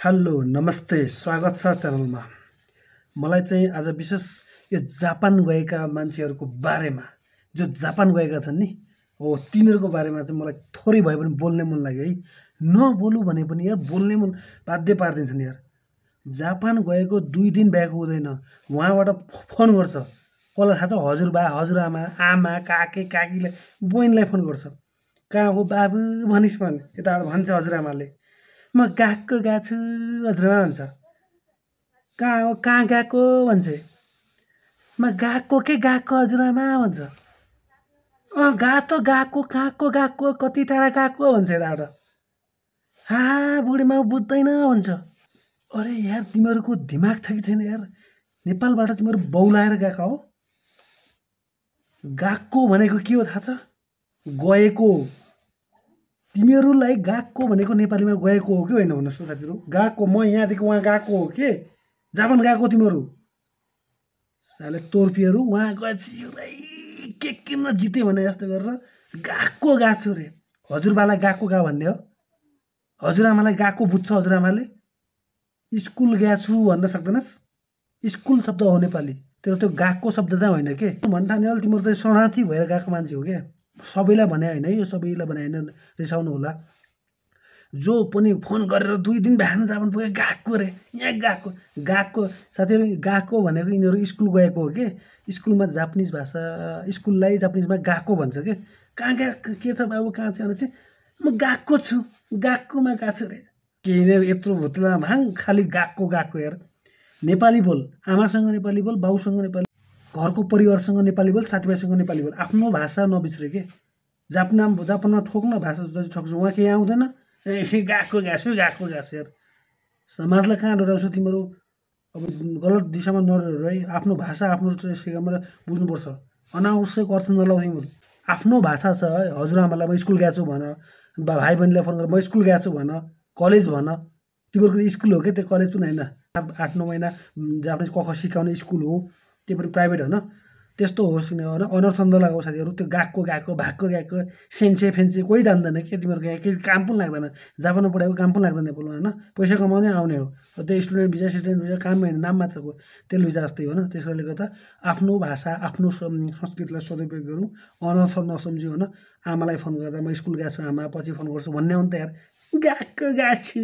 Hello नमस्ते स्वागत छ च्यानलमा। मलाई चाहिँ आज विशेष यो जापान गएका मान्छेहरूको बारेमा जो जापान गएका छन् नि हो तिनीहरूको बारेमा चाहिँ मलाई थोरै भए पनि बोल्ने मन लाग्यो है। नबोलु भने पनि यार बोल्ने मन बाध्य पारिदिन्छन् यार। जापान गएको 2 दिन ब्याक हुँदैन, उहाँबाट फोन गर्छ। कसलाई थाहा छ? हजुरबा हजुरआमा आमा काके काकीलाई बहिनीलाई फोन गर्छ। कहाँ हो बाबु भनिस् भने यताबाट भन्छ हजुरआमाले, म गएको छु हजुरआमा भन्छ। कहाँ हो कहाँ गएको भन्छ। म गएको हजुरआमा भन्छ। गएको कहाँको गएको कति टाढा गएको भन्छ यताबाट। हा बुढीमा बुझ्दैन भन्छ। अरे यार तिमीहरूको दिमाग छ कि छैन यार? नेपालबाट तिमीहरू बौलाएर गएका हो। गएको भनेको के हो थाहा छ? गएको। तिमीहरूलाई गएको भनेको नेपालीमा गएको हो कि होइन भन्नुहोस् त साथीहरू। गएको म यहाँदेखि उहाँ गएको हो के? जापान गएको तिमीहरू साले तोर्पीहरू उहाँ गएपछि के किन जिते भने जस्तो गरेर गएको छु रे। हजुरबालाई गएको गा भन्ने हो। हजुरआमालाई गएको बुझ्छ हजुरआमाले? स्कुल गएको छु भन्न सक्दैनस्? स्कुल शब्द हो नेपाली, तर त्यो गएको शब्द चाहिँ होइन के भन्न थाल्ने। तिमीहरू चाहिँ शरणार्थी भएर गएको मान्छे हो क्या। सबैलाई भने होइन है, यो सबैलाई भने होइन, रिसाउनु होला। जो पनि फोन गरेर 2 दिन बिहान जापान पुगे गएको रे, यहाँ गएको साथीहरू। गएको भनेको यिनीहरू स्कुल गएको हो कि स्कुलमा जापानिज भाषा, स्कुललाई जापानिजमा गएको भन्छ के। कहाँ गएको के छ बाबु कहाँ छ भने चाहिँ म गएको छु, गएकोमा गएको छु रे। केही नै यत्रो भुत्ला भाङ खालि गएको यार। नेपाली बोल, आमासँग नेपाली बोल, बाउसँग नेपाली, घरको परिवारसँग नेपाली बोल, साथीभाइसँग नेपाली बोल। आफ्नो भाषा नबिर्से के। जापानमा ठोक्न भाषा जति ठोक्छु उहाँ केही आउँदैन। गएको यार। समाजलाई कहाँ डराउँछौ तिमीहरू? अब गलत दिशामा नडराउ है। आफ्नो भाषा आफ्नो सिकाउमा बुझ्नुपर्छ। अनावश्यक अर्थ नलाउ तिमीहरू। आफ्नो भाषा छ है। हजुरआमालाई म स्कुल गएको छु भन, भाइ बहिनीलाई फोन गरेर म स्कुल गएको छु भन, कलेज भन। तिमीहरूको स्कुल हो क्या त्यो, कलेज पनि होइन। 8-9 महिना जापानिज क ख सिकाउने स्कुल हो, त्यो पनि प्राइभेट होइन। त्यस्तो होस् होइन, अनर्थ नलागौ साथीहरू। त्यो गएको भागको गएको सेन्से फेन्से कोही जान्दैन के। तिमीहरूको यहाँ केही काम पनि लाग्दैन। जापानमा पढाएको काम पनि लाग्दैन नेपालमा होइन। पैसा कमाउने आउने हो। त्यो स्टुडेन्ट भिजा काम होइन, नाम मात्रको तेल भिजा जस्तै हो होइन। त्यस कारणले गर्दा आफ्नो भाषा आफ्नो संस्कृतिलाई सदुपयोग गरौँ, अनर्थ नसम्झ्यौँ होइन। आमालाई फोन गर्दा म स्कुल गएको छु आमा पछि फोन गर्छु भन्ने हो नि त यार। गएको छु